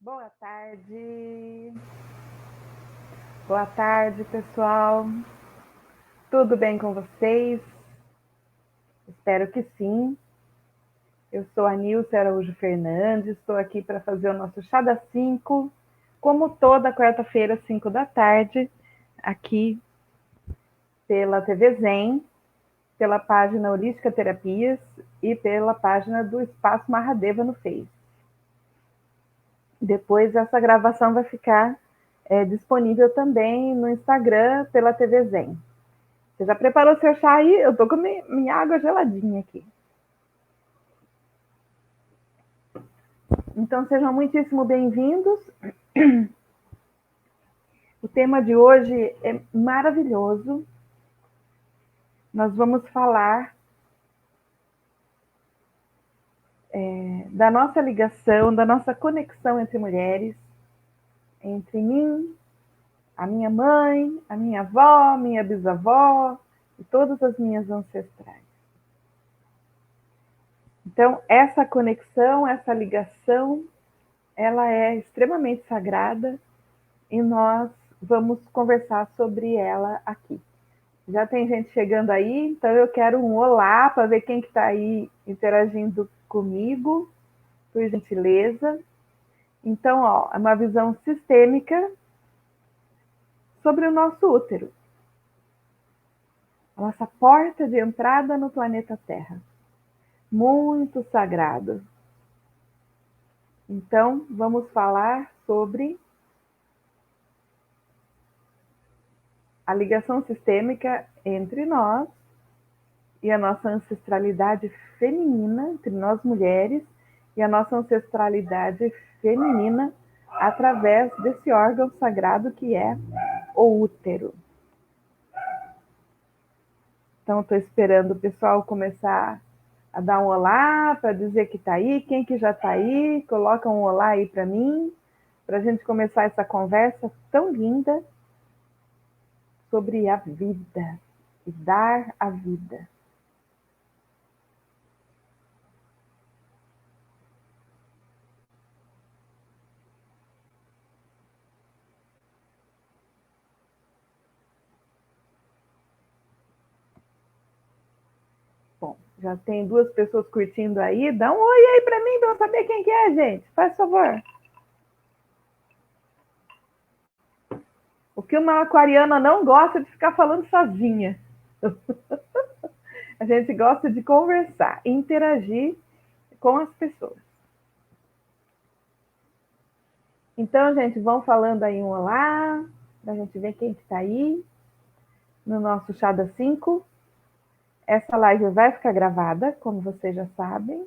Boa tarde. Boa tarde, pessoal. Tudo bem com vocês? Espero que sim. Eu sou a Nilce Araújo Fernandes, estou aqui para fazer o nosso Chá das 5, como toda quarta-feira, às 5 da tarde, aqui pela TV Zen, pela página Holística Terapias e pela página do Espaço Mahadeva no Face. Depois essa gravação vai ficar disponível também no Instagram pela TV Zen. Você já preparou seu chá aí? Eu tô com minha água geladinha aqui. Então sejam muitíssimo bem-vindos. O tema de hoje é maravilhoso. Nós vamos falar da nossa ligação, da nossa conexão entre mulheres, entre mim, a minha mãe, a minha avó, minha bisavó e todas as minhas ancestrais. Então, essa conexão, essa ligação, ela é extremamente sagrada e nós vamos conversar sobre ela aqui. Já tem gente chegando aí, então eu quero um olá para ver quem que está aí interagindo comigo, por gentileza. Então, ó, é uma visão sistêmica sobre o nosso útero, a nossa porta de entrada no planeta Terra. Muito sagrado. Então, vamos falar sobre a ligação sistêmica entre nós e a nossa ancestralidade feminina, entre nós mulheres, e a nossa ancestralidade feminina através desse órgão sagrado que é o útero. Então, estou esperando o pessoal começar a dar um olá, para dizer que está aí. Quem que já está aí, coloca um olá aí para mim, para a gente começar essa conversa tão linda sobre a vida e dar a vida. Bom, já tem 2 pessoas curtindo aí. Dá um oi aí para mim, para eu saber quem que é, gente. Faz favor. O que uma aquariana não gosta de ficar falando sozinha. A gente gosta de conversar, interagir com as pessoas. Então, gente, vão falando aí um olá, para a gente ver quem está aí no nosso Chá das 5. Essa live vai ficar gravada, como vocês já sabem,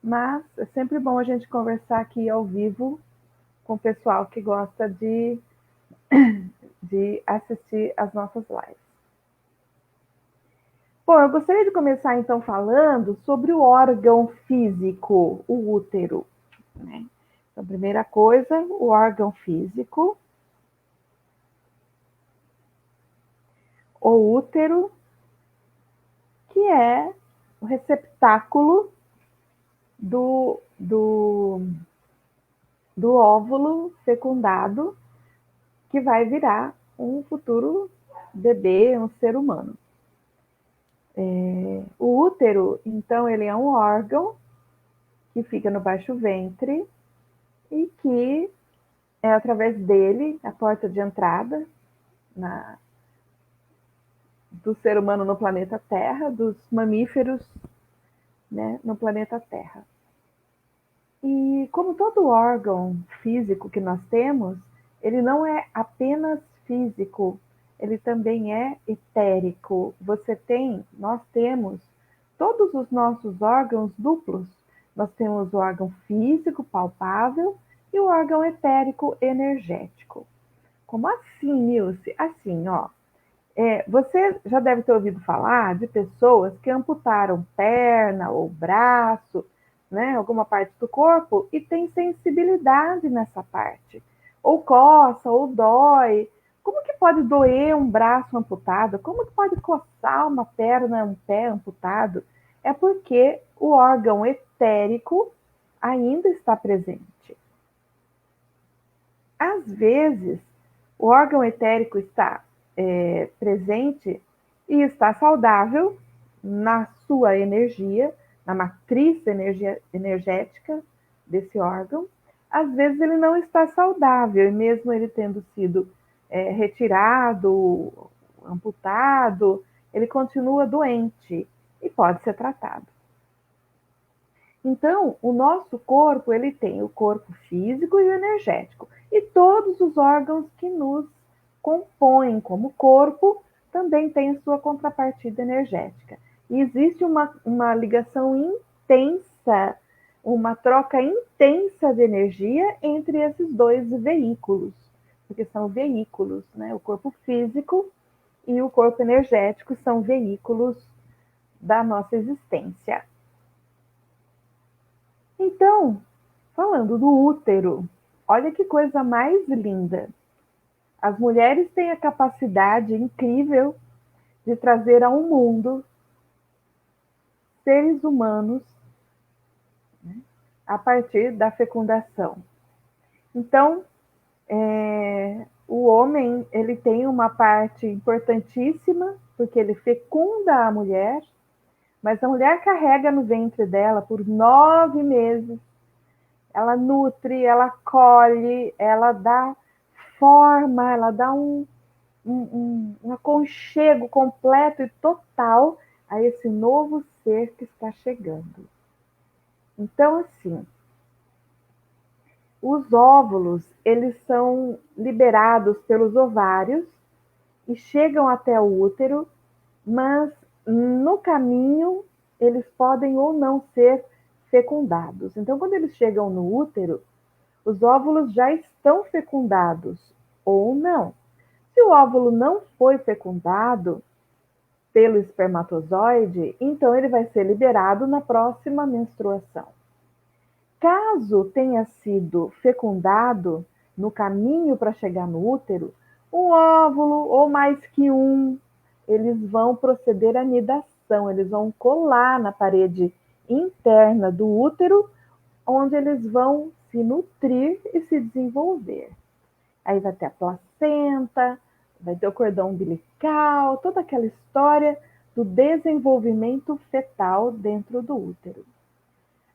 mas é sempre bom a gente conversar aqui ao vivo com o pessoal que gosta de assistir as nossas lives. Bom, eu gostaria de começar então falando sobre o órgão físico, o útero, né? Então, primeira coisa, o órgão físico, o útero, que é o receptáculo do óvulo fecundado, que vai virar um futuro bebê, um ser humano. O útero, então, ele é um órgão que fica no baixo ventre e que é através dele a porta de entrada do ser humano no planeta Terra, dos mamíferos, né, no planeta Terra. E como todo órgão físico que nós temos, ele não é apenas físico, ele também é etérico. Nós temos todos os nossos órgãos duplos. Nós temos o órgão físico, palpável, e o órgão etérico, energético. Como assim, Nilce? Assim, ó. Você já deve ter ouvido falar de pessoas que amputaram perna ou braço, né, alguma parte do corpo, e tem sensibilidade nessa parte. Ou coça, ou dói. Como que pode doer um braço amputado? Como que pode coçar uma perna, um pé amputado? É porque o órgão etérico ainda está presente. Às vezes, o órgão etérico está presente e está saudável na sua energia, na matriz energética desse órgão. Às vezes ele não está saudável, e mesmo ele tendo sido retirado, amputado, ele continua doente e pode ser tratado. Então, o nosso corpo, ele tem o corpo físico e o energético. E todos os órgãos que nos compõem como corpo também têm a sua contrapartida energética. E existe uma ligação intensa, uma troca intensa de energia entre esses dois veículos, porque são veículos, né? O corpo físico e o corpo energético são veículos da nossa existência. Então, falando do útero, olha que coisa mais linda. As mulheres têm a capacidade incrível de trazer ao mundo seres humanos, né, a partir da fecundação. Então, o homem ele tem uma parte importantíssima, porque ele fecunda a mulher, mas a mulher carrega no ventre dela por 9 meses. Ela nutre, ela colhe, ela dá forma, ela dá um aconchego completo e total a esse novo ser que está chegando. Então, assim, os óvulos, eles são liberados pelos ovários e chegam até o útero, mas no caminho eles podem ou não ser fecundados. Então, quando eles chegam no útero, os óvulos já estão fecundados ou não. Se o óvulo não foi fecundado pelo espermatozoide, então ele vai ser liberado na próxima menstruação. Caso tenha sido fecundado no caminho para chegar no útero, um óvulo ou mais que um, eles vão proceder à nidação, eles vão colar na parede interna do útero, onde eles vão se nutrir e se desenvolver. Aí vai ter a placenta, vai ter o cordão umbilical, toda aquela história do desenvolvimento fetal dentro do útero.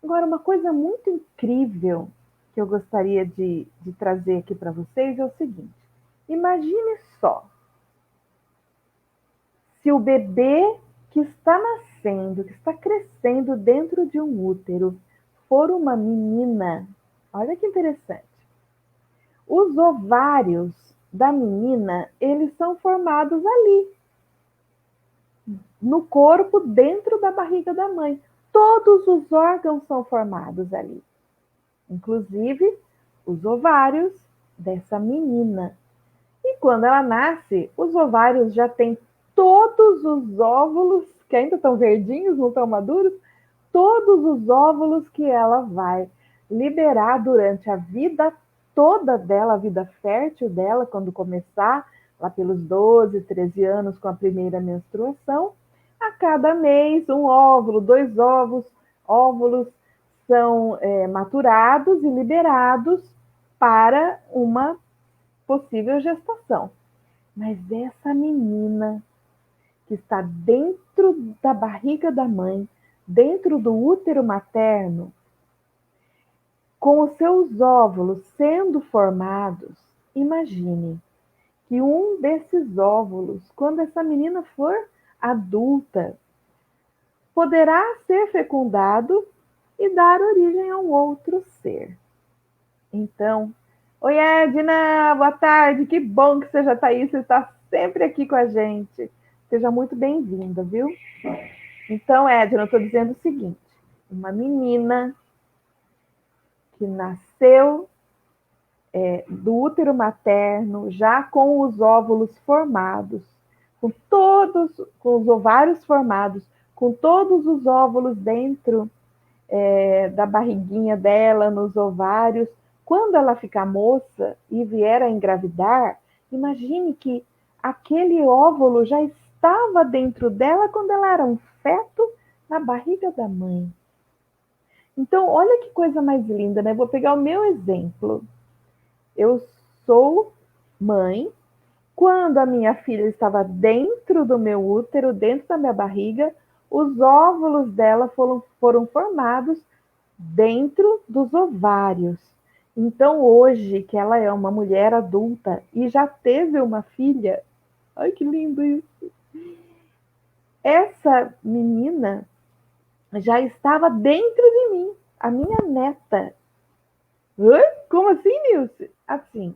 Agora, uma coisa muito incrível que eu gostaria de trazer aqui para vocês é o seguinte: imagine só, se o bebê que está nascendo, que está crescendo dentro de um útero, for uma menina. Olha que interessante. Os ovários da menina, eles são formados ali, no corpo, dentro da barriga da mãe. Todos os órgãos são formados ali, inclusive os ovários dessa menina. E quando ela nasce, os ovários já têm todos os óvulos, que ainda estão verdinhos, não estão maduros, todos os óvulos que ela vai liberar durante a vida toda dela, a vida fértil dela, quando começar, lá pelos 12, 13 anos, com a primeira menstruação. A cada mês, um óvulo, 2 óvulos são maturados e liberados para uma possível gestação. Mas essa menina que está dentro da barriga da mãe, dentro do útero materno, com os seus óvulos sendo formados, imagine que um desses óvulos, quando essa menina for adulta, poderá ser fecundado e dar origem a um outro ser. Então, oi Edna, boa tarde, que bom que você já está aí, você está sempre aqui com a gente. Seja muito bem-vinda, viu? Então, Edna, eu estou dizendo o seguinte: uma menina que nasceu do útero materno, já com os óvulos formados, com os ovários formados, com todos os óvulos dentro da barriguinha dela, nos ovários. Quando ela ficar moça e vier a engravidar, imagine que aquele óvulo já estava dentro dela quando ela era um feto na barriga da mãe. Então, olha que coisa mais linda, né? Vou pegar o meu exemplo. Eu sou mãe. Quando a minha filha estava dentro do meu útero, dentro da minha barriga, os óvulos dela foram formados dentro dos ovários. Então, hoje, que ela é uma mulher adulta e já teve uma filha, ai que lindo isso! Essa menina já estava dentro de mim, a minha neta. Hã? Como assim, Nilce? Assim,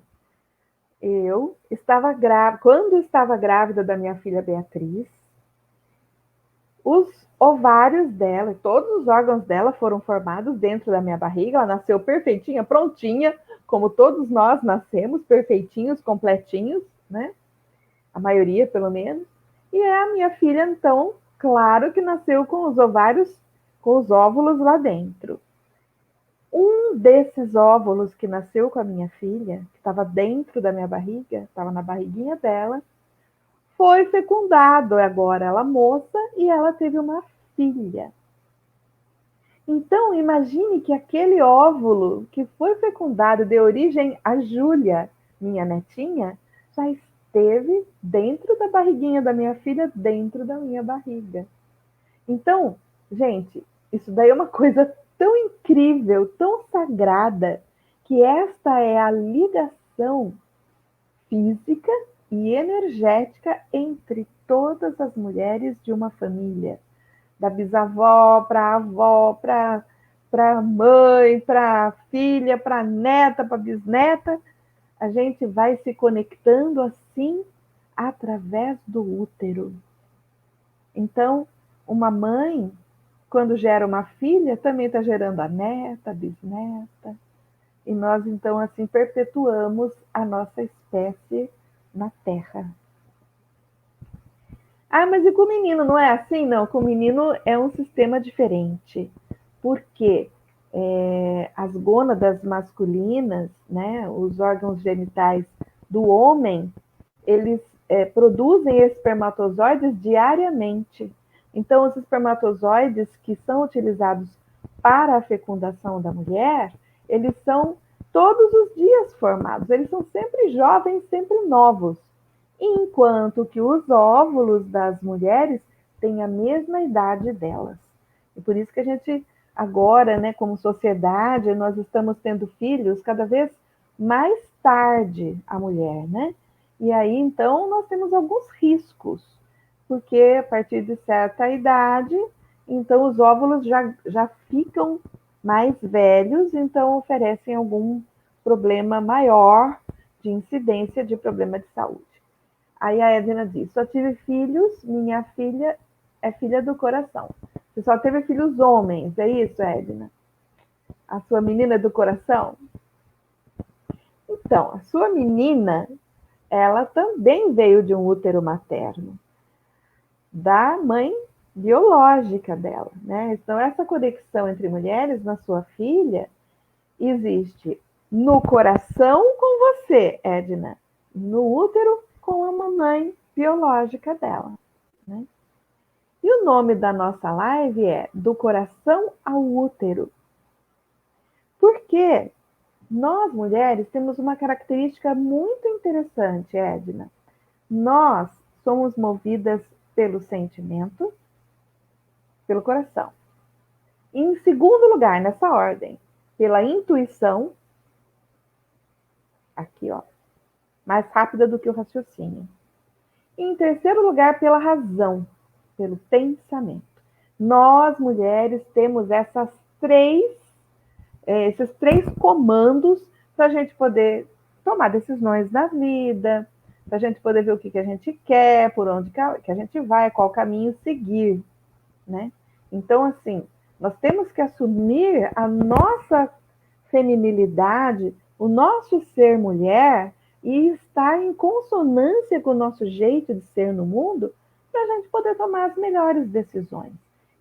eu estava grávida, quando estava grávida da minha filha Beatriz, os ovários dela, todos os órgãos dela foram formados dentro da minha barriga. Ela nasceu perfeitinha, prontinha, como todos nós nascemos, perfeitinhos, completinhos, né? A maioria, pelo menos. E a minha filha, então, claro que nasceu com os ovários, com os óvulos lá dentro. Um desses óvulos que nasceu com a minha filha, que estava dentro da minha barriga, estava na barriguinha dela, foi fecundado agora, ela moça, e ela teve uma filha. Então, imagine que aquele óvulo que foi fecundado, deu origem a Júlia, minha netinha, já esteve dentro da barriguinha da minha filha, dentro da minha barriga. Então, gente, isso daí é uma coisa tão incrível, tão sagrada, que esta é a ligação física e energética entre todas as mulheres de uma família. Da bisavó para a avó, para a mãe, para a filha, para a neta, para a bisneta. A gente vai se conectando assim através do útero. Então, uma mãe, quando gera uma filha, também está gerando a neta, a bisneta. E nós, então, assim, perpetuamos a nossa espécie na Terra. Ah, mas e com o menino não é assim? Não, com o menino é um sistema diferente. Porque as gônadas masculinas, né, os órgãos genitais do homem, eles produzem espermatozoides diariamente. Então, os espermatozoides que são utilizados para a fecundação da mulher, eles são todos os dias formados. Eles são sempre jovens, sempre novos. Enquanto que os óvulos das mulheres têm a mesma idade delas. E por isso que a gente agora, né, como sociedade, nós estamos tendo filhos cada vez mais tarde, a mulher, né? E aí, então, nós temos alguns riscos, porque a partir de certa idade, então os óvulos já ficam mais velhos, então oferecem algum problema maior de incidência de problema de saúde. Aí a Edna diz, só tive filhos, minha filha é filha do coração. Você só teve filhos homens, é isso, Edna? A sua menina é do coração? Então, a sua menina, ela também veio de um útero materno, da mãe biológica dela, né? Então, essa conexão entre mulheres na sua filha existe no coração com você, Edna, no útero com a mamãe biológica dela, né? E o nome da nossa live é Do Coração ao Útero. Porque nós, mulheres, temos uma característica muito interessante, Edna. Nós somos movidas pelo sentimento, pelo coração. Em segundo lugar, nessa ordem, pela intuição, aqui, ó, mais rápida do que o raciocínio. E em terceiro lugar, pela razão, pelo pensamento. Nós, mulheres, temos esses três comandos para a gente poder tomar decisões na vida, para a gente poder ver o que a gente quer, por onde que a gente vai, qual caminho seguir, né? Então, assim, nós temos que assumir a nossa feminilidade, o nosso ser mulher, e estar em consonância com o nosso jeito de ser no mundo, para a gente poder tomar as melhores decisões.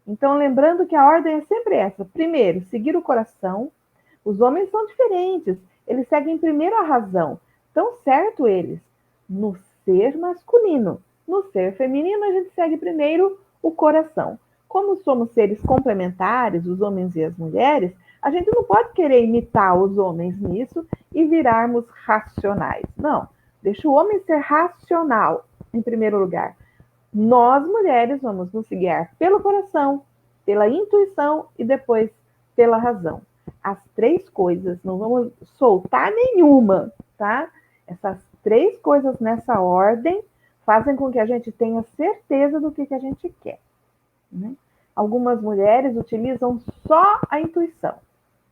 Então, lembrando que a ordem é sempre essa. Primeiro, seguir o coração. Os homens são diferentes. Eles seguem primeiro a razão. Estão certo eles. No ser masculino. No ser feminino, a gente segue primeiro o coração. Como somos seres complementares, os homens e as mulheres, a gente não pode querer imitar os homens nisso e virarmos racionais. Não, deixa o homem ser racional, em primeiro lugar. Nós, mulheres, vamos nos guiar pelo coração, pela intuição e depois pela razão. As três coisas, não vamos soltar nenhuma, tá? Essas três coisas nessa ordem fazem com que a gente tenha certeza do que a gente quer. Né? Algumas mulheres utilizam só a intuição,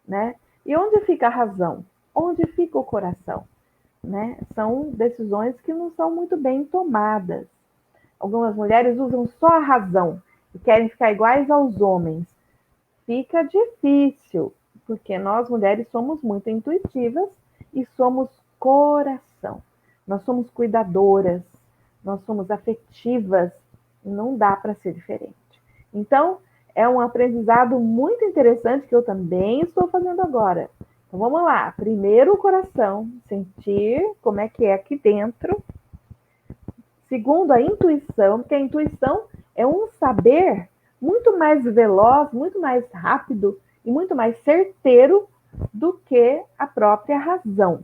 né? E onde fica a razão? Onde fica o coração? Né? São decisões que não são muito bem tomadas. Algumas mulheres usam só a razão e querem ficar iguais aos homens. Fica difícil, porque nós mulheres somos muito intuitivas e somos coração. Nós somos cuidadoras, nós somos afetivas, não dá para ser diferente. Então, é um aprendizado muito interessante que eu também estou fazendo agora. Então, vamos lá. Primeiro, o coração, sentir como é que é aqui dentro. Segundo, a intuição, porque a intuição é um saber muito mais veloz, muito mais rápido e muito mais certeiro do que a própria razão.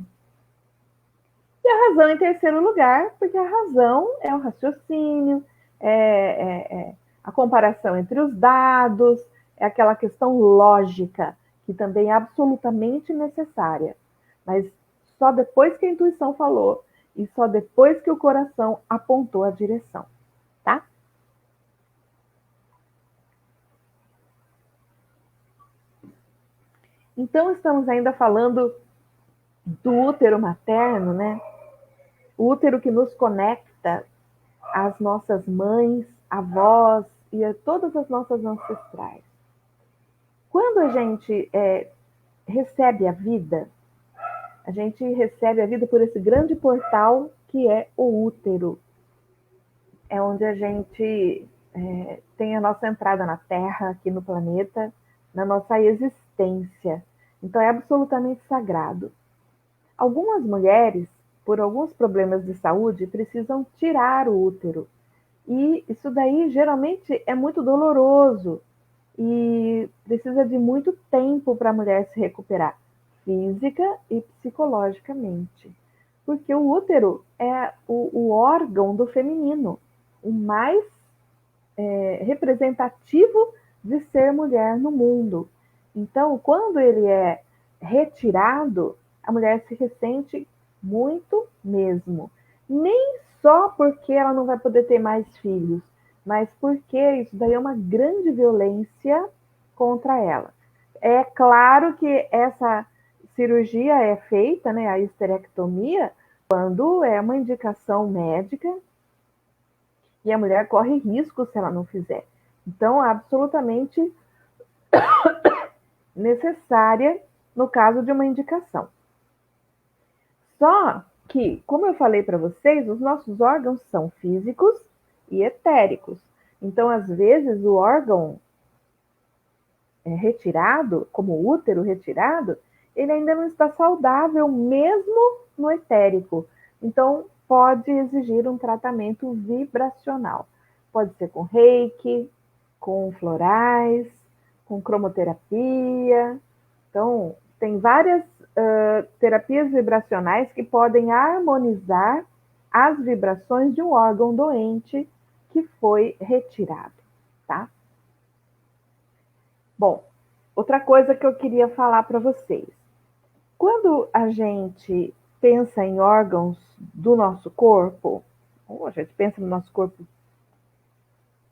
E a razão em terceiro lugar, porque a razão é o raciocínio, a comparação entre os dados, é aquela questão lógica, que também é absolutamente necessária. Mas só depois que a intuição falou e só depois que o coração apontou a direção, tá? Então, estamos ainda falando do útero materno, né? O útero que nos conecta às nossas mães, avós e a todas as nossas ancestrais. Quando a gente recebe a gente recebe a vida por esse grande portal que é o útero. É onde a gente tem a nossa entrada na Terra, aqui no planeta, na nossa existência. Então é absolutamente sagrado. Algumas mulheres, por alguns problemas de saúde, precisam tirar o útero. E isso daí geralmente é muito doloroso e precisa de muito tempo para a mulher se recuperar, física e psicologicamente. Porque o útero é o órgão do feminino, o mais representativo de ser mulher no mundo. Então, quando ele é retirado, a mulher se ressente muito mesmo. Nem só porque ela não vai poder ter mais filhos, mas porque isso daí é uma grande violência contra ela. É claro que essa cirurgia é feita, né, a histerectomia, quando é uma indicação médica e a mulher corre risco se ela não fizer. Então, absolutamente necessária no caso de uma indicação. Só que, como eu falei para vocês, os nossos órgãos são físicos e etéricos. Então, às vezes, o órgão retirado, como o útero retirado, ele ainda não está saudável, mesmo no etérico. Então, pode exigir um tratamento vibracional. Pode ser com reiki, com florais, com cromoterapia. Então, tem várias terapias vibracionais que podem harmonizar as vibrações de um órgão doente que foi retirado, tá? Bom, outra coisa que eu queria falar para vocês. Quando a gente pensa em órgãos do nosso corpo, ou a gente pensa no nosso corpo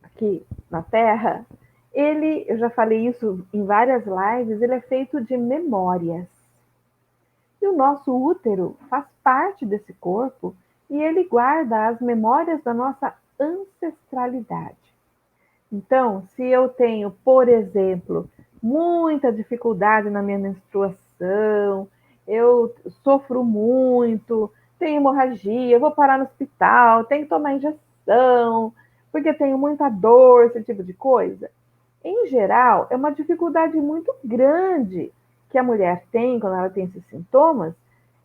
aqui na Terra, eu já falei isso em várias lives, ele é feito de memórias. E o nosso útero faz parte desse corpo e ele guarda as memórias da nossa ancestralidade. Então, se eu tenho, por exemplo, muita dificuldade na minha menstruação, eu sofro muito, tenho hemorragia, eu vou parar no hospital, tenho que tomar injeção, porque tenho muita dor, esse tipo de coisa. Em geral, é uma dificuldade muito grande que a mulher tem quando ela tem esses sintomas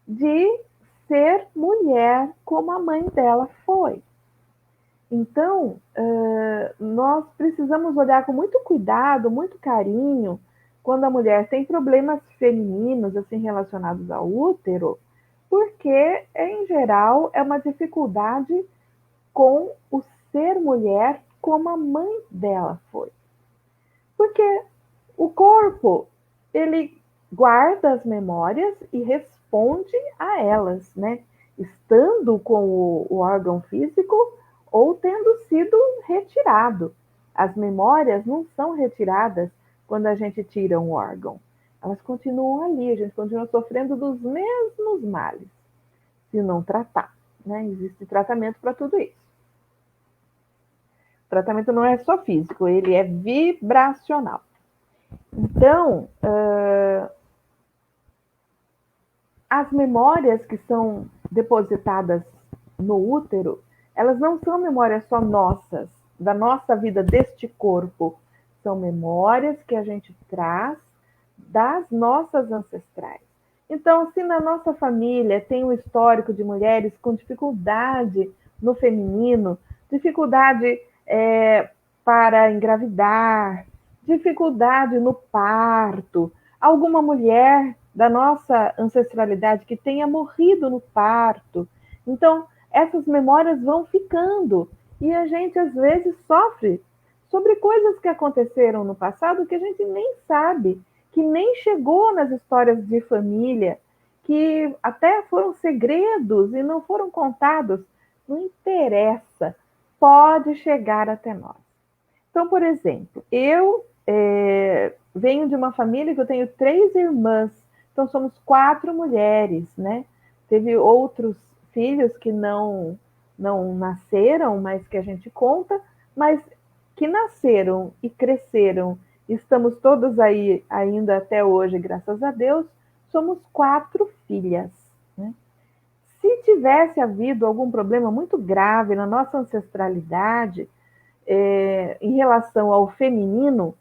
de ser mulher como a mãe dela foi. Então, nós precisamos olhar com muito cuidado, muito carinho quando a mulher tem problemas femininos, assim, relacionados ao útero, porque, em geral, é uma dificuldade com o ser mulher como a mãe dela foi. Porque o corpo, ele guarda as memórias e responde a elas, né? Estando com o órgão físico ou tendo sido retirado. As memórias não são retiradas quando a gente tira um órgão. Elas continuam ali, a gente continua sofrendo dos mesmos males, se não tratar, né? Existe tratamento para tudo isso. O tratamento não é só físico, ele é vibracional. Então, as memórias que são depositadas no útero, elas não são memórias só nossas, da nossa vida deste corpo. São memórias que a gente traz das nossas ancestrais. Então, se na nossa família tem um histórico de mulheres com dificuldade no feminino, dificuldade para engravidar, dificuldade no parto, alguma mulher da nossa ancestralidade que tenha morrido no parto. Então, essas memórias vão ficando e a gente às vezes sofre sobre coisas que aconteceram no passado que a gente nem sabe, que nem chegou nas histórias de família, que até foram segredos e não foram contados. Não interessa, pode chegar até nós. Então, por exemplo, eu venho de uma família que eu tenho 3 irmãs, então somos 4 mulheres, né? Teve outros filhos que não nasceram, mas que a gente conta, mas que nasceram e cresceram, estamos todas aí ainda até hoje, graças a Deus, somos 4 filhas, né? Se tivesse havido algum problema muito grave na nossa ancestralidade, em relação ao feminino,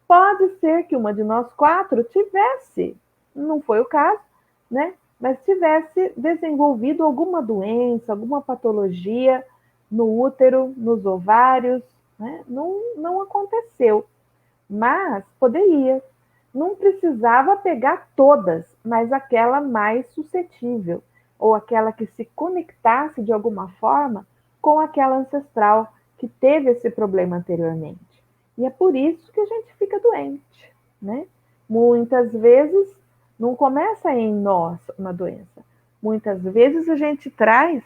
pode ser que uma de nós 4 tivesse, não foi o caso, né? Mas tivesse desenvolvido alguma doença, alguma patologia no útero, nos ovários, né? Não aconteceu, mas poderia. Não precisava pegar todas, mas aquela mais suscetível, ou aquela que se conectasse de alguma forma com aquela ancestral que teve esse problema anteriormente. E é por isso que a gente fica doente, né? Muitas vezes não começa em nós uma doença. Muitas vezes a gente traz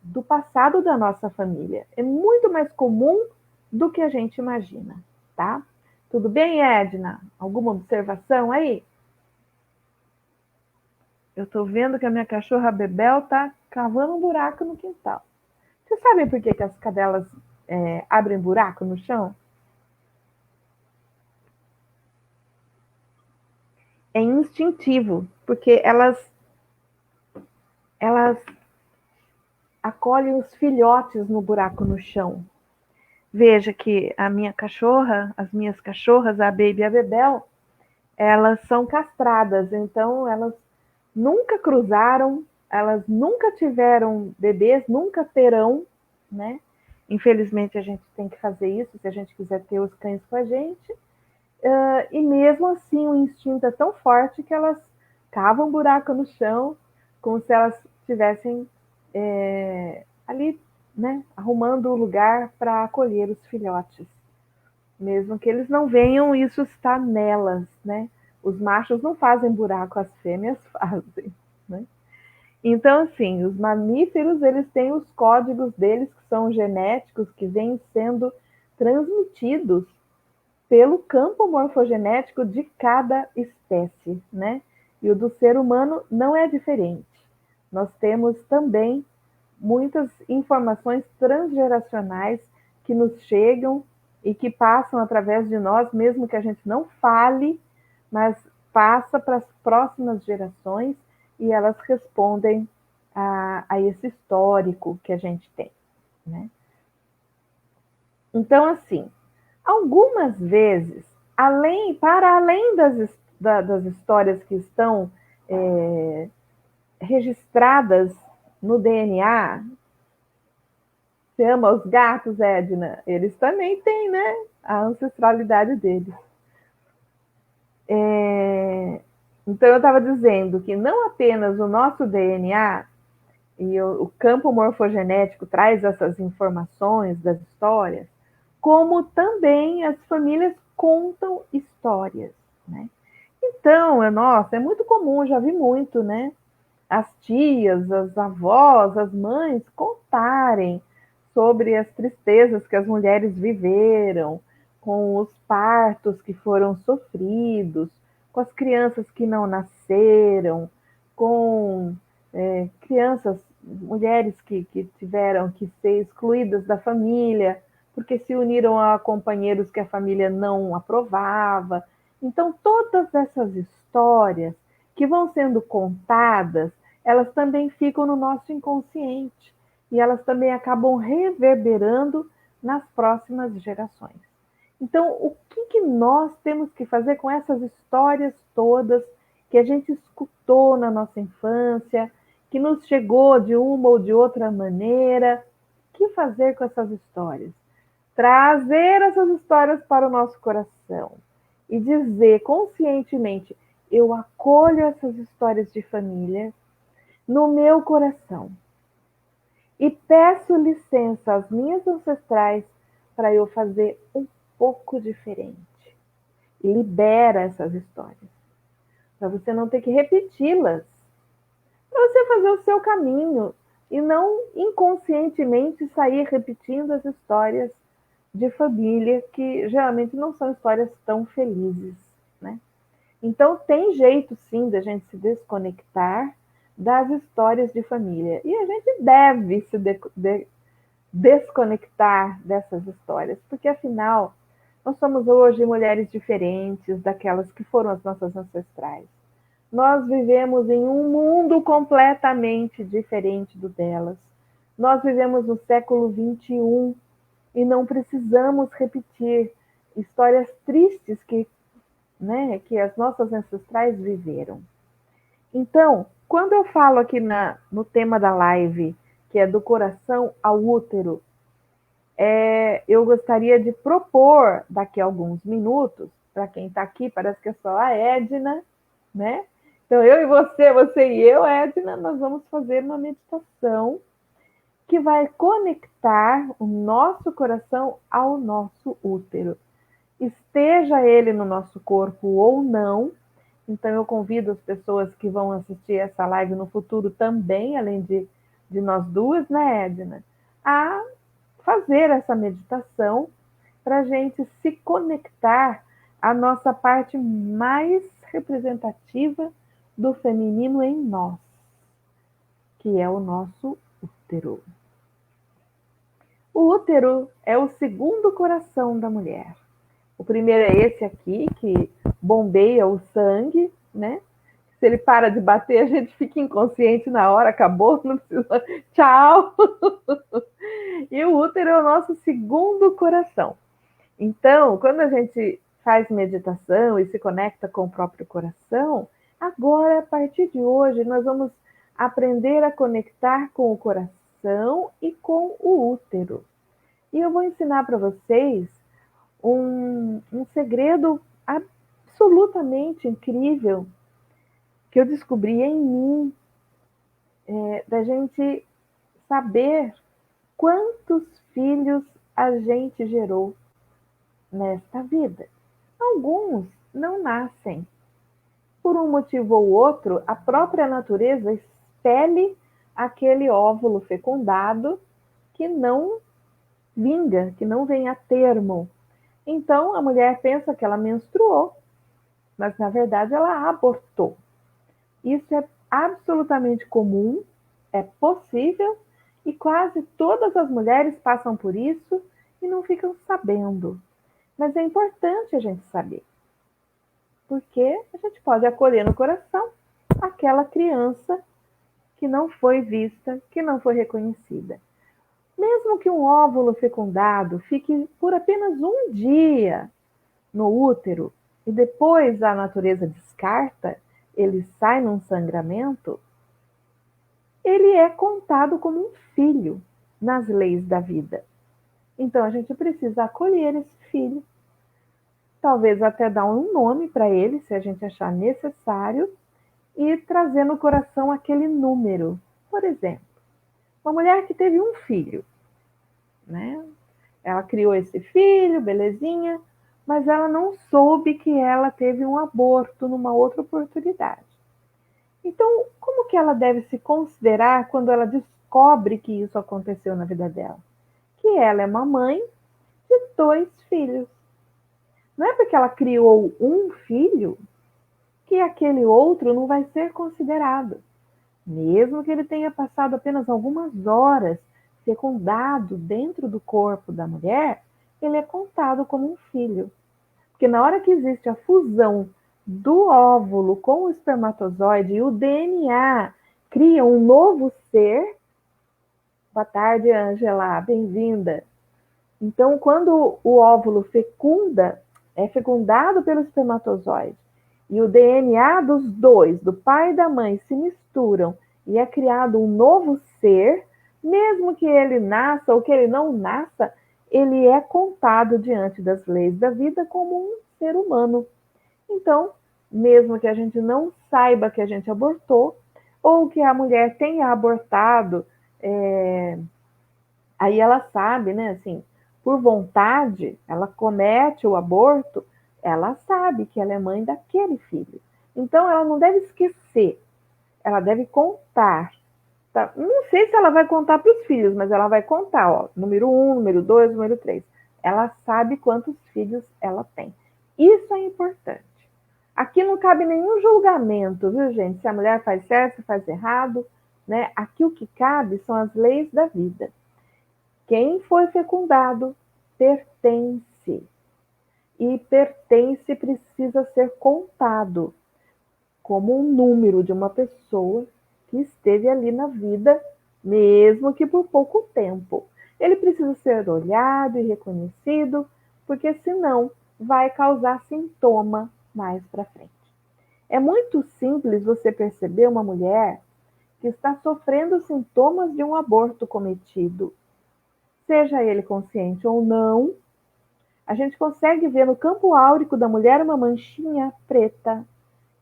do passado da nossa família. É muito mais comum do que a gente imagina, tá? Tudo bem, Edna? Alguma observação aí? Eu tô vendo que a minha cachorra Bebel tá cavando um buraco no quintal. Vocês sabem por que as cadelas abrem buraco no chão? É instintivo, porque elas acolhem os filhotes no buraco no chão. Veja que a minha cachorra, as minhas cachorras, a Baby e a Bebel, elas são castradas, então elas nunca cruzaram, elas nunca tiveram bebês, nunca terão, né? Infelizmente a gente tem que fazer isso se a gente quiser ter os cães com a gente. E mesmo assim o instinto é tão forte que elas cavam um buraco no chão, como se elas estivessem ali, né, arrumando o lugar para acolher os filhotes. Mesmo que eles não venham, isso está nelas, né? Os machos não fazem buraco, as fêmeas fazem, né? Então, assim, os mamíferos, eles têm os códigos deles, que são genéticos, que vêm sendo transmitidos pelo campo morfogenético de cada espécie, né? E o do ser humano não é diferente. Nós temos também muitas informações transgeracionais que nos chegam e que passam através de nós, mesmo que a gente não fale, mas passa para as próximas gerações e elas respondem a esse histórico que a gente tem, né? Então, assim, algumas vezes, para além das histórias que estão registradas no DNA, você ama os gatos, Edna? Eles também têm, né? A ancestralidade deles. Então, eu estava dizendo que não apenas o nosso DNA e o campo morfogenético traz essas informações das histórias, como também as famílias contam histórias, né? Então, nossa, é muito comum, já vi muito, né? As tias, as avós, as mães contarem sobre as tristezas que as mulheres viveram, com os partos que foram sofridos, com as crianças que não nasceram, com crianças, mulheres que tiveram que ser excluídas da família, porque se uniram a companheiros que a família não aprovava. Então, todas essas histórias que vão sendo contadas, elas também ficam no nosso inconsciente e elas também acabam reverberando nas próximas gerações. Então, o que nós temos que fazer com essas histórias todas que a gente escutou na nossa infância, que nos chegou de uma ou de outra maneira? O que fazer com essas histórias? Trazer essas histórias para o nosso coração e dizer conscientemente: eu acolho essas histórias de família no meu coração e peço licença às minhas ancestrais para eu fazer um pouco diferente. E libera essas histórias, para você não ter que repeti-las, para você fazer o seu caminho e não inconscientemente sair repetindo as histórias de família, que geralmente não são histórias tão felizes, né? Então, tem jeito, sim, da gente se desconectar das histórias de família. E a gente deve se desconectar dessas histórias, porque, afinal, nós somos hoje mulheres diferentes daquelas que foram as nossas ancestrais. Nós vivemos em um mundo completamente diferente do delas. Nós vivemos no século XXI e não precisamos repetir histórias tristes que as nossas ancestrais viveram. Então, quando eu falo aqui no tema da live, que é do coração ao útero, eu gostaria de propor, daqui a alguns minutos, para quem está aqui, parece que é só a Edna, né? Então, eu e você e eu, Edna, nós vamos fazer uma meditação que vai conectar o nosso coração ao nosso útero. Esteja ele no nosso corpo ou não. Então, eu convido as pessoas que vão assistir essa live no futuro também, além de nós duas, né, Edna, a fazer essa meditação para a gente se conectar à nossa parte mais representativa do feminino em nós, que é o nosso útero. O útero é o segundo coração da mulher. O primeiro é esse aqui, que bombeia o sangue, né? Se ele para de bater, a gente fica inconsciente na hora, acabou, não precisa. Tchau! E o útero é o nosso segundo coração. Então, quando a gente faz meditação e se conecta com o próprio coração, agora, a partir de hoje, nós vamos aprender a conectar com o coração e com o útero. E eu vou ensinar para vocês um segredo absolutamente incrível que eu descobri em mim, da gente saber quantos filhos a gente gerou nesta vida. Alguns não nascem. Por um motivo ou outro, a própria natureza expele aquele óvulo fecundado que não vinga, que não vem a termo. Então, a mulher pensa que ela menstruou, mas na verdade ela abortou. Isso é absolutamente comum, é possível, e quase todas as mulheres passam por isso e não ficam sabendo. Mas é importante a gente saber, porque a gente pode acolher no coração aquela criança que não foi vista, que não foi reconhecida. Mesmo que um óvulo fecundado fique por apenas um dia no útero e depois a natureza descarta, ele sai num sangramento, ele é contado como um filho nas leis da vida. Então a gente precisa acolher esse filho, talvez até dar um nome para ele, se a gente achar necessário, e trazer no coração aquele número. Por exemplo, uma mulher que teve um filho, né? Ela criou esse filho, belezinha, mas ela não soube que ela teve um aborto numa outra oportunidade. Então, como que ela deve se considerar quando ela descobre que isso aconteceu na vida dela? Que ela é uma mãe de 2 filhos. Não é porque ela criou um filho que aquele outro não vai ser considerado. Mesmo que ele tenha passado apenas algumas horas fecundado dentro do corpo da mulher, ele é contado como um filho. Porque na hora que existe a fusão do óvulo com o espermatozoide e o DNA cria um novo ser. Boa tarde, Angela, bem-vinda. Então, quando o óvulo fecunda, é fecundado pelo espermatozoide, e o DNA dos dois, do pai e da mãe, se misturam e é criado um novo ser, mesmo que ele nasça ou que ele não nasça, ele é contado diante das leis da vida como um ser humano. Então, mesmo que a gente não saiba que a gente abortou, ou que a mulher tenha abortado, aí ela sabe, né, assim, por vontade, ela comete o aborto, ela sabe que ela é mãe daquele filho. Então, ela não deve esquecer, ela deve contar. Tá? Não sei se ela vai contar para os filhos, mas ela vai contar, ó, número 1, número 2, número 3. Ela sabe quantos filhos ela tem. Isso é importante. Aqui não cabe nenhum julgamento, viu, gente? Se a mulher faz certo, se faz errado, né? Aqui o que cabe são as leis da vida. Quem foi fecundado pertence. E pertence precisa ser contado como um número de uma pessoa que esteve ali na vida, mesmo que por pouco tempo. Ele precisa ser olhado e reconhecido, porque senão vai causar sintoma mais para frente. É muito simples você perceber uma mulher que está sofrendo sintomas de um aborto cometido, seja ele consciente ou não. A gente consegue ver no campo áurico da mulher uma manchinha preta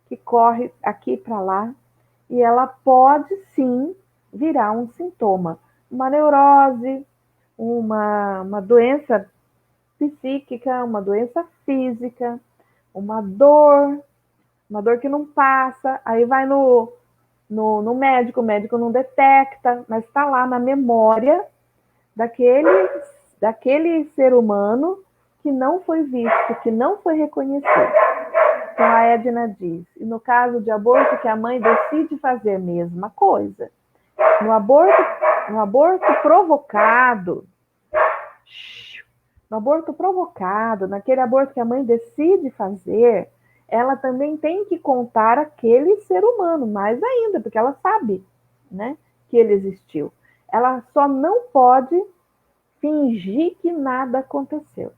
que corre aqui para lá, e ela pode sim virar um sintoma, uma neurose, uma doença psíquica, uma doença física, uma dor que não passa, aí vai no médico, o médico não detecta, mas está lá na memória daquele ser humano que não foi visto, que não foi reconhecido. Então a Edna diz, e no caso de aborto que a mãe decide fazer a mesma coisa. No aborto provocado, naquele aborto que a mãe decide fazer, ela também tem que contar aquele ser humano, mais ainda, porque ela sabe, né, que ele existiu. Ela só não pode fingir que nada aconteceu.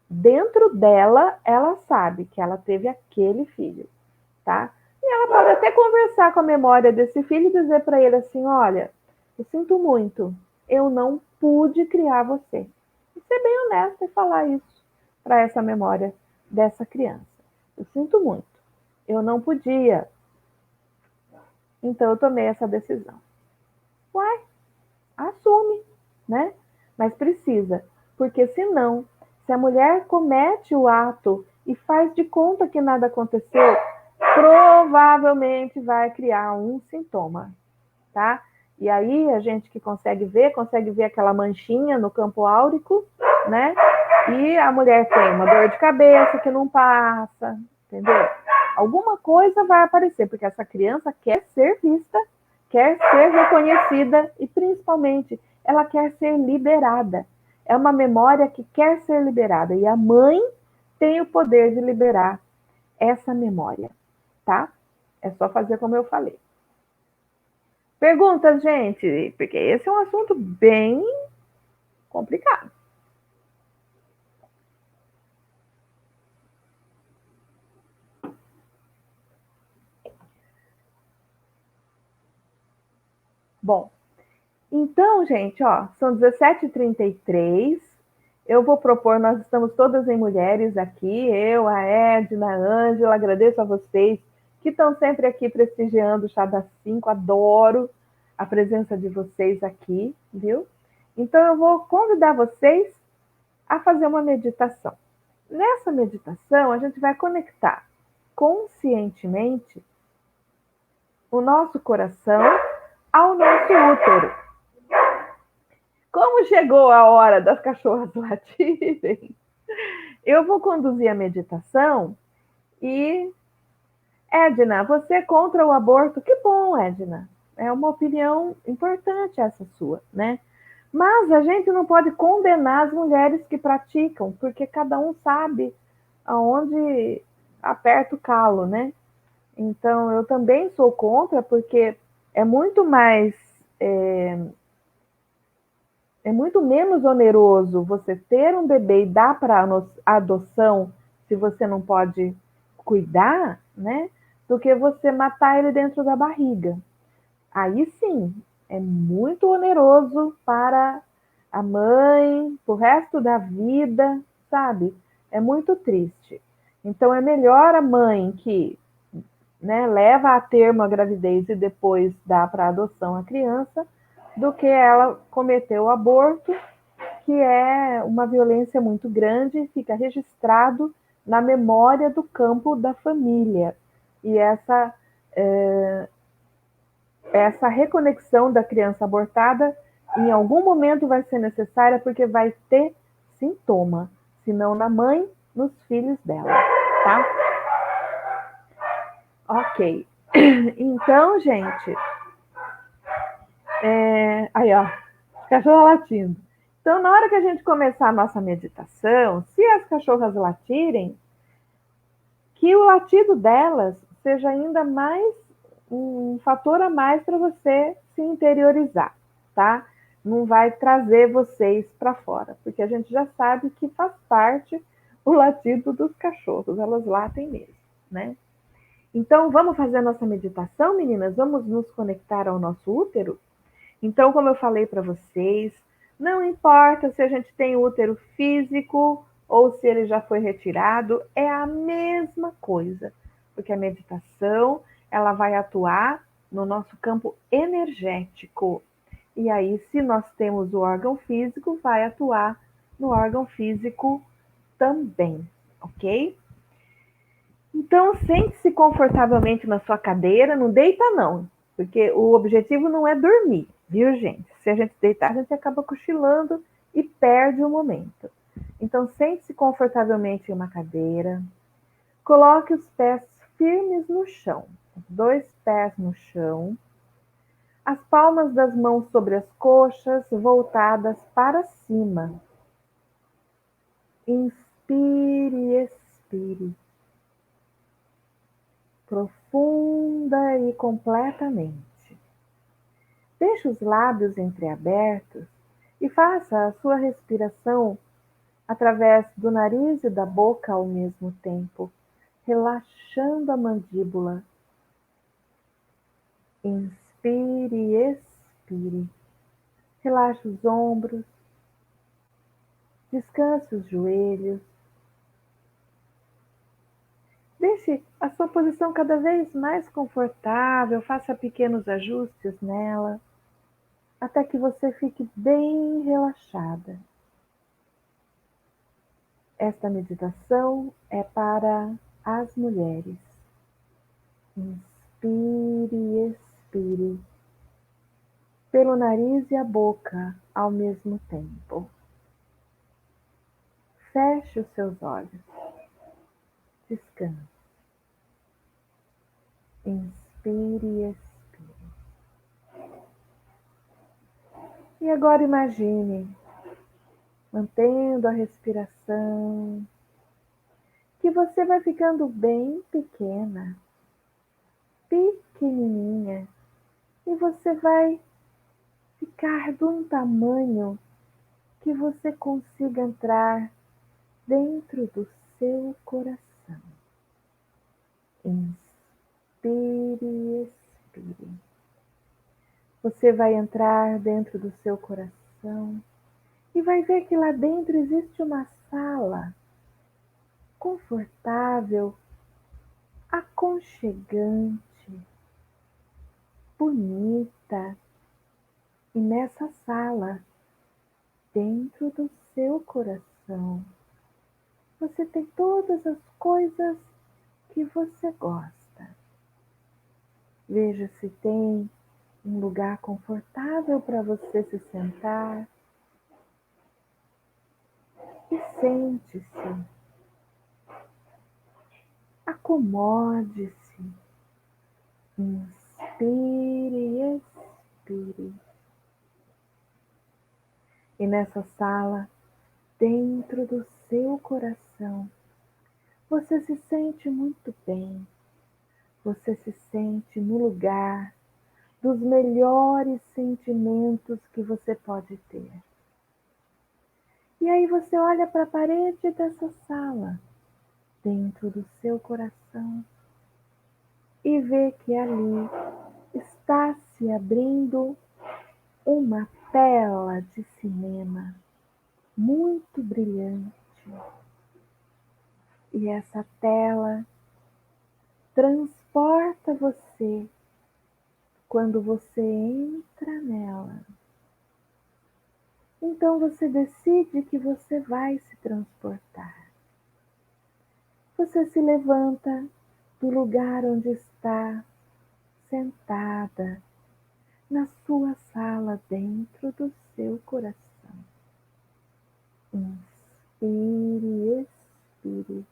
Dentro dela, ela sabe que ela teve aquele filho, tá? E ela pode até conversar com a memória desse filho e dizer para ele assim, olha, eu sinto muito, eu não pude criar você. E ser bem honesta e falar isso para essa memória dessa criança. Eu sinto muito, eu não podia, então eu tomei essa decisão. Uai, assume, né? Mas precisa, porque senão, se a mulher comete o ato e faz de conta que nada aconteceu, provavelmente vai criar um sintoma, tá? E aí a gente que consegue ver aquela manchinha no campo áurico, né? E a mulher tem uma dor de cabeça que não passa, entendeu? Alguma coisa vai aparecer, porque essa criança quer ser vista, quer ser reconhecida e, principalmente, ela quer ser liberada. É uma memória que quer ser liberada e a mãe tem o poder de liberar essa memória, tá? É só fazer como eu falei. Perguntas, gente, porque esse é um assunto bem complicado. Bom, então, gente, ó, são 17h33 Eu vou propor, nós estamos todas em mulheres aqui, eu, a Edna, a Ângela, agradeço a vocês que estão sempre aqui prestigiando o Chá das 5, adoro a presença de vocês aqui, viu? Então eu vou convidar vocês a fazer uma meditação. Nessa meditação, a gente vai conectar conscientemente o nosso coração ao nosso útero. Como chegou a hora das cachorras latirem, eu vou conduzir a meditação e, Edna, você é contra o aborto? Que bom, Edna. É uma opinião importante essa sua, né? Mas a gente não pode condenar as mulheres que praticam, porque cada um sabe aonde aperta o calo, né? Então, eu também sou contra, porque é muito mais é muito menos oneroso você ter um bebê e dar para adoção se você não pode cuidar, né? Do que você matar ele dentro da barriga. Aí sim, é muito oneroso para a mãe, para o resto da vida, sabe? É muito triste. Então é melhor a mãe que, né, leva a termo a gravidez e depois dá para adoção a criança, do que ela cometer o aborto, que é uma violência muito grande, fica registrado na memória do campo da família. E essa reconexão da criança abortada, em algum momento vai ser necessária, porque vai ter sintoma, se não na mãe, nos filhos dela, tá? Ok. Então, gente, aí, ó, cachorro latindo. Então, na hora que a gente começar a nossa meditação, se as cachorras latirem, que o latido delas seja ainda mais um fator a mais para você se interiorizar, tá? Não vai trazer vocês para fora, porque a gente já sabe que faz parte o latido dos cachorros, elas latem mesmo, né? Então, vamos fazer a nossa meditação, meninas? Vamos nos conectar ao nosso útero? Então, como eu falei para vocês, não importa se a gente tem útero físico ou se ele já foi retirado, é a mesma coisa, porque a meditação, ela vai atuar no nosso campo energético. E aí, se nós temos o órgão físico, vai atuar no órgão físico também, ok? Então, sente-se confortavelmente na sua cadeira, não deita não, porque o objetivo não é dormir, viu, gente? Se a gente deitar, a gente acaba cochilando e perde o momento. Então, sente-se confortavelmente em uma cadeira, coloque os pés firmes no chão, os dois pés no chão, as palmas das mãos sobre as coxas voltadas para cima. Inspire e expire. Profunda e completamente. Deixe os lábios entreabertos e faça a sua respiração através do nariz e da boca ao mesmo tempo, relaxando a mandíbula. Inspire e expire. Relaxe os ombros, descanse os joelhos. Deixe a sua posição cada vez mais confortável, faça pequenos ajustes nela, até que você fique bem relaxada. Esta meditação é para as mulheres. Inspire e expire pelo nariz e a boca ao mesmo tempo. Feche os seus olhos. Descanse. Inspire e expire. E agora imagine, mantendo a respiração, que você vai ficando bem pequena, pequenininha, e você vai ficar de um tamanho que você consiga entrar dentro do seu coração. Inspire e expire. Você vai entrar dentro do seu coração e vai ver que lá dentro existe uma sala confortável, aconchegante, bonita. E nessa sala, dentro do seu coração, você tem todas as coisas que você gosta. Veja se tem um lugar confortável para você se sentar e sente-se, acomode-se, inspire e expire. E nessa sala, dentro do seu coração, você se sente muito bem, você se sente no lugar dos melhores sentimentos que você pode ter. E aí você olha para a parede dessa sala, dentro do seu coração, e vê que ali está se abrindo uma tela de cinema muito brilhante. E essa tela transporta você quando você entra nela. Então você decide que você vai se transportar. Você se levanta do lugar onde está sentada, na sua sala, dentro do seu coração. Inspire, expire.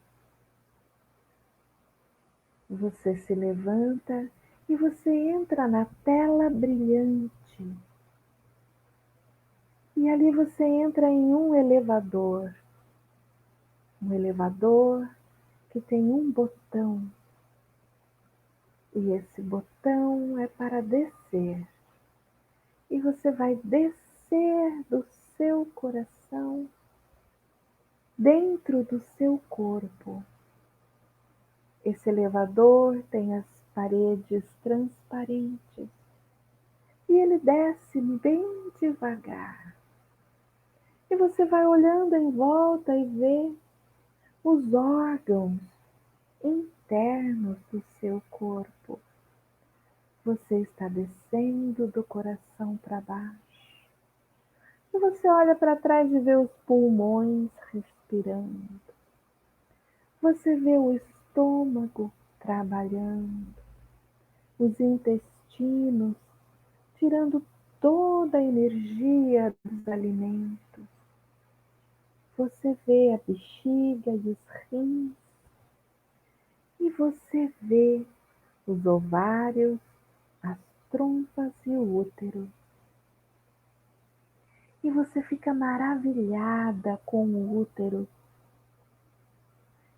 Você se levanta e você entra na tela brilhante. E ali você entra em um elevador. Um elevador que tem um botão. E esse botão é para descer. E você vai descer do seu coração dentro do seu corpo. Esse elevador tem as paredes transparentes e ele desce bem devagar. E você vai olhando em volta e vê os órgãos internos do seu corpo. Você está descendo do coração para baixo. E você olha para trás e vê os pulmões respirando. Você vê o estômago trabalhando, os intestinos tirando toda a energia dos alimentos. Você vê a bexiga e os rins, e você vê os ovários, as trompas e o útero. E você fica maravilhada com o útero.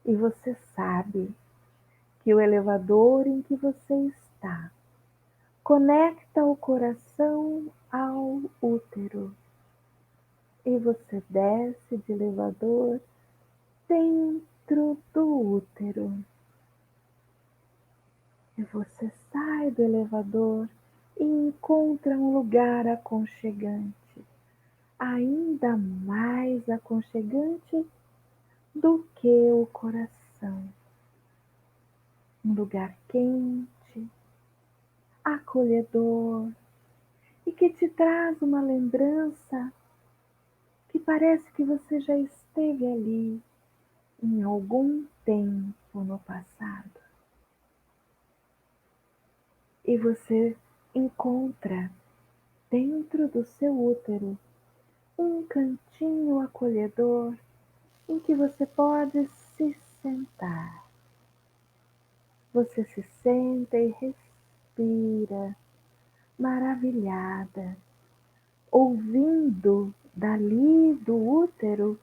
E você sabe que o elevador em que você está conecta o coração ao útero. E você desce de elevador dentro do útero. E você sai do elevador e encontra um lugar aconchegante, ainda mais aconchegante do que o coração. Um lugar quente, acolhedor e que te traz uma lembrança que parece que você já esteve ali em algum tempo no passado. E você encontra dentro do seu útero um cantinho acolhedor em que você pode se sentar. Você se senta e respira, maravilhada, ouvindo dali do útero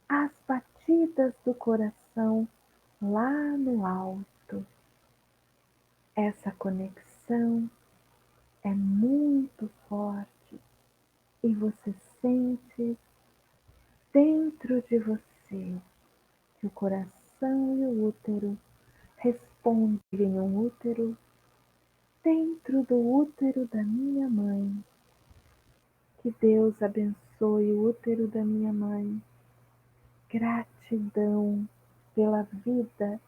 as batidas do coração lá no alto. Essa conexão é muito forte e você sente dentro de você que o coração e o útero respondem em um útero dentro do útero da minha mãe. Que Deus abençoe abençoe o útero da minha mãe. Gratidão pela vida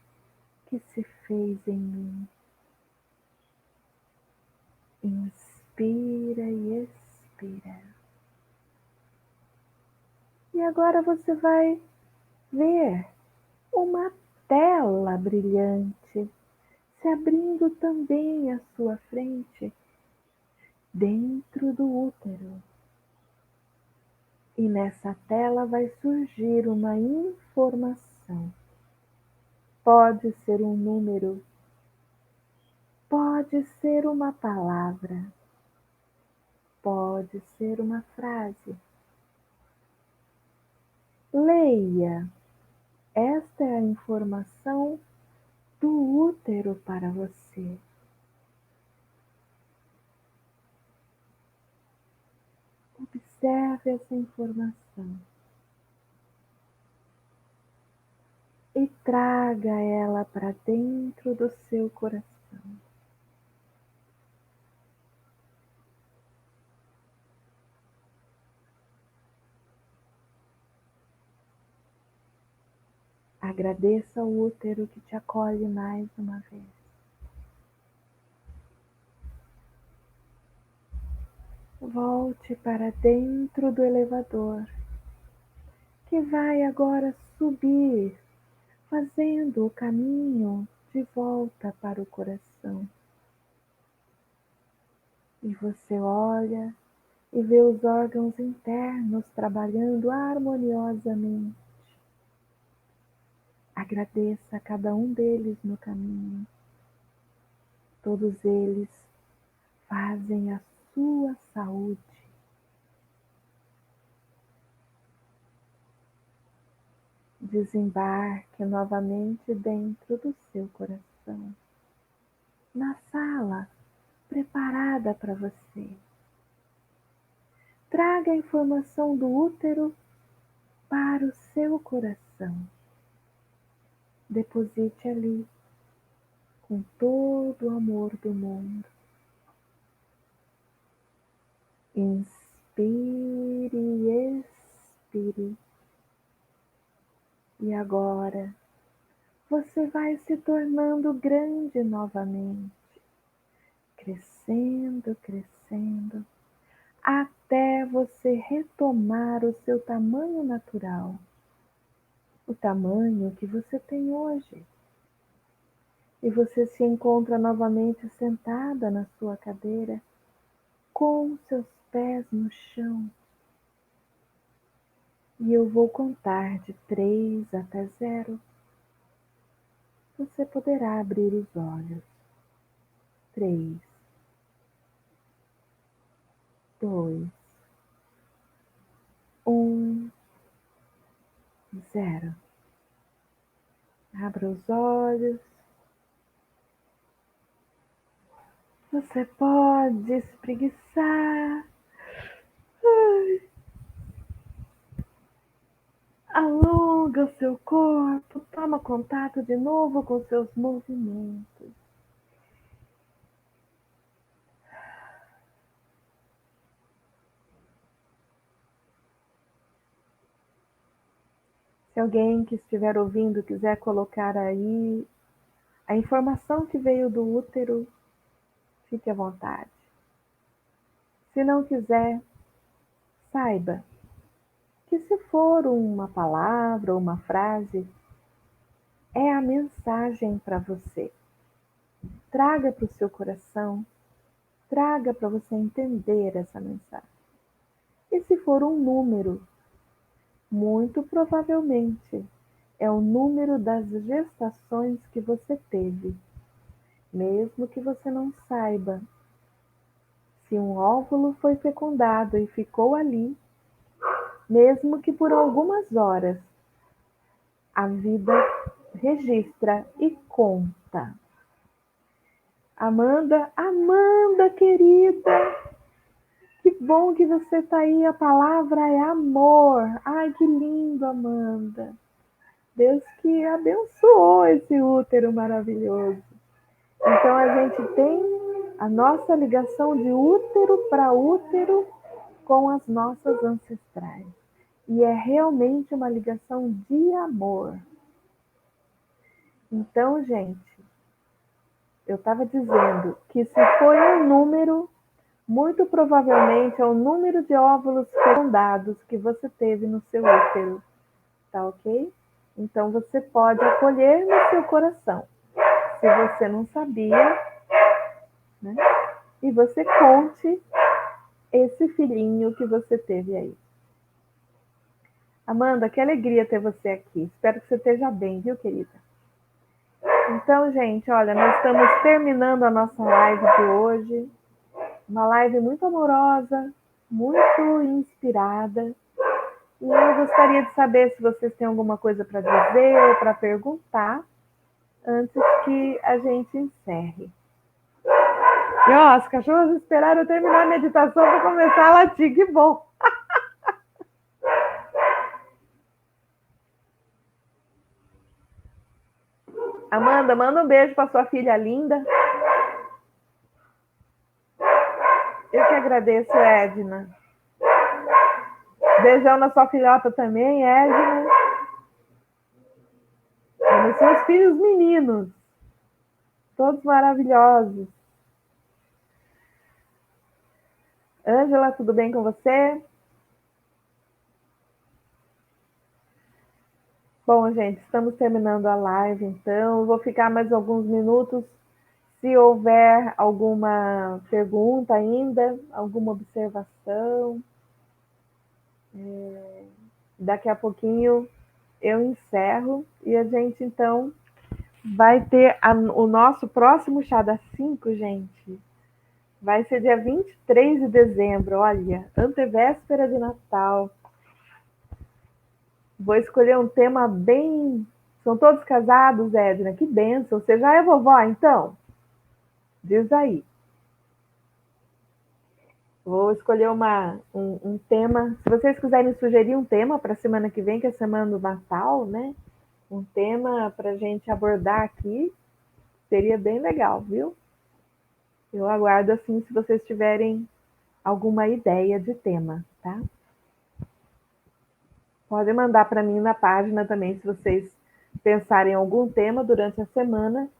que se fez em mim. Inspira e expira. E agora você vai ver uma tela brilhante se abrindo também à sua frente, dentro do útero. E nessa tela vai surgir uma informação. Pode ser um número, pode ser uma palavra, pode ser uma frase. Leia. Esta é a informação do útero para você. Observe essa informação e traga ela para dentro do seu coração. Agradeça ao útero que te acolhe mais uma vez. Volte para dentro do elevador, que vai agora subir, fazendo o caminho de volta para o coração. E você olha e vê os órgãos internos trabalhando harmoniosamente. Agradeça a cada um deles no caminho. Todos eles fazem a sua saúde. Desembarque novamente dentro do seu coração, na sala preparada para você. Traga a informação do útero para o seu coração. Deposite ali com todo o amor do mundo. Inspire e expire. E agora você vai se tornando grande novamente, crescendo, crescendo, até você retomar o seu tamanho natural, o tamanho que você tem hoje. E você se encontra novamente sentada na sua cadeira, com seus pés no chão. E eu vou contar de 3 até 0. Você poderá abrir os olhos. 3, 2, 1, 0. Abra os olhos. Você pode espreguiçar. Alonga o seu corpo. Toma contato de novo com seus movimentos. Se alguém que estiver ouvindo quiser colocar aí a informação que veio do útero, fique à vontade. Se não quiser, saiba que se for uma palavra ou uma frase, é a mensagem para você. Traga para o seu coração, traga para você entender essa mensagem. E se for um número, muito provavelmente é o número das gestações que você teve, mesmo que você não saiba. Se um óvulo foi fecundado e ficou ali, mesmo que por algumas horas, a vida registra e conta. Amanda querida, que bom que você está aí. A palavra é amor. Ai, que lindo, Amanda. Deus que abençoou esse útero maravilhoso. Então a gente tem a nossa ligação de útero para útero com as nossas ancestrais. E é realmente uma ligação de amor. Então, gente, eu estava dizendo que se foi um número, muito provavelmente é o número de óvulos fecundados que você teve no seu útero, tá ok? Então você pode acolher no seu coração, se você não sabia, né? E você conte esse filhinho que você teve aí. Amanda, que alegria ter você aqui. Espero que você esteja bem, viu, querida? Então, gente, olha, nós estamos terminando a nossa live de hoje. Uma live muito amorosa, muito inspirada. E eu gostaria de saber se vocês têm alguma coisa para dizer ou para perguntar antes que a gente encerre. E ó, as cachorras esperaram eu terminar a meditação para começar a latir, que bom! Amanda, manda um beijo para sua filha linda. Eu que agradeço, Edna. Beijão na sua filhota também, Edna. E nos seus filhos meninos. Todos maravilhosos. Ângela, tudo bem com você? Bom, gente, estamos terminando a live, então. Vou ficar mais alguns minutos. Se houver alguma pergunta ainda, alguma observação, daqui a pouquinho eu encerro e a gente, então, vai ter o nosso próximo Chá das 5, gente. Vai ser dia 23 de dezembro, olha, antevéspera de Natal. Vou escolher um tema bem... São todos casados, Edna? Que bênção. Você já é vovó, então? Diz aí. Vou escolher um tema. Se vocês quiserem sugerir um tema para a semana que vem, que é a semana do Natal, né? Um tema para a gente abordar aqui, seria bem legal, viu? Eu aguardo, assim, se vocês tiverem alguma ideia de tema, tá? Podem mandar para mim na página também, se vocês pensarem em algum tema durante a semana.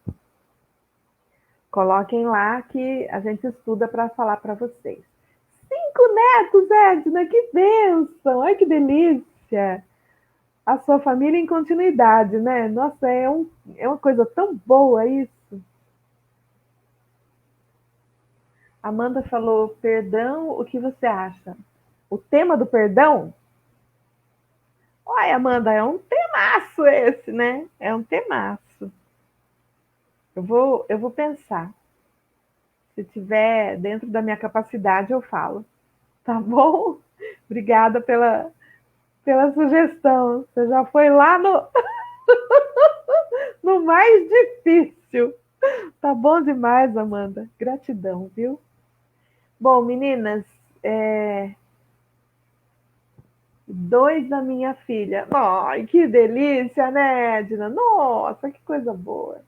Coloquem lá que a gente estuda para falar para vocês. 5 netos, Edna, que bênção! Ai, que delícia! A sua família em continuidade, né? Nossa, é uma coisa tão boa isso. Amanda falou, perdão, o que você acha? O tema do perdão? Olha, Amanda, é um temaço esse, né? É um temaço. Eu vou pensar. Se tiver dentro da minha capacidade, eu falo. Tá bom? Obrigada pela sugestão. Você já foi lá no mais difícil. Tá bom demais, Amanda. Gratidão, viu? Bom, meninas, 2 da minha filha. Ai, que delícia, né, Edna? Nossa, que coisa boa.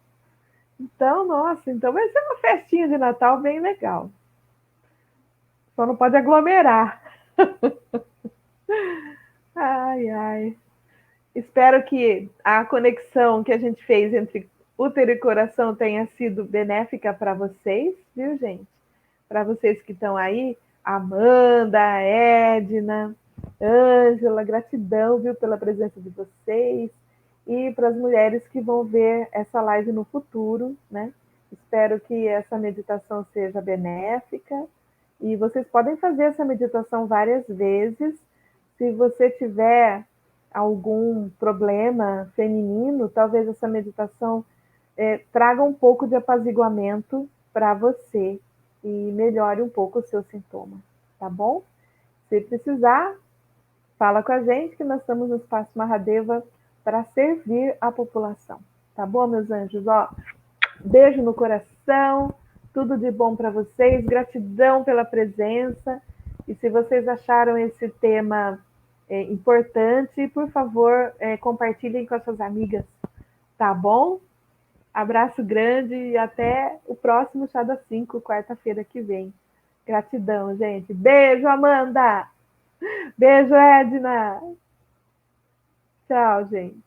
Então, nossa, então vai ser uma festinha de Natal bem legal. Só não pode aglomerar. Ai, ai. Espero que a conexão que a gente fez entre útero e coração tenha sido benéfica para vocês, viu, gente? Para vocês que estão aí, Amanda, Edna, Ângela, gratidão, viu, pela presença de vocês. E para as mulheres que vão ver essa live no futuro, né? Espero que essa meditação seja benéfica. E vocês podem fazer essa meditação várias vezes. Se você tiver algum problema feminino, talvez essa meditação traga um pouco de apaziguamento para você e melhore um pouco os seus sintomas, tá bom? Se precisar, fala com a gente que nós estamos no Espaço Mahadeva para servir a população, tá bom, meus anjos? Ó, beijo no coração, tudo de bom para vocês, gratidão pela presença. E se vocês acharam esse tema importante, por favor, compartilhem com as suas amigas, tá bom? Abraço grande e até o próximo Chá das 5, quarta-feira que vem. Gratidão, gente. Beijo, Amanda. Beijo, Edna. Tchau, gente.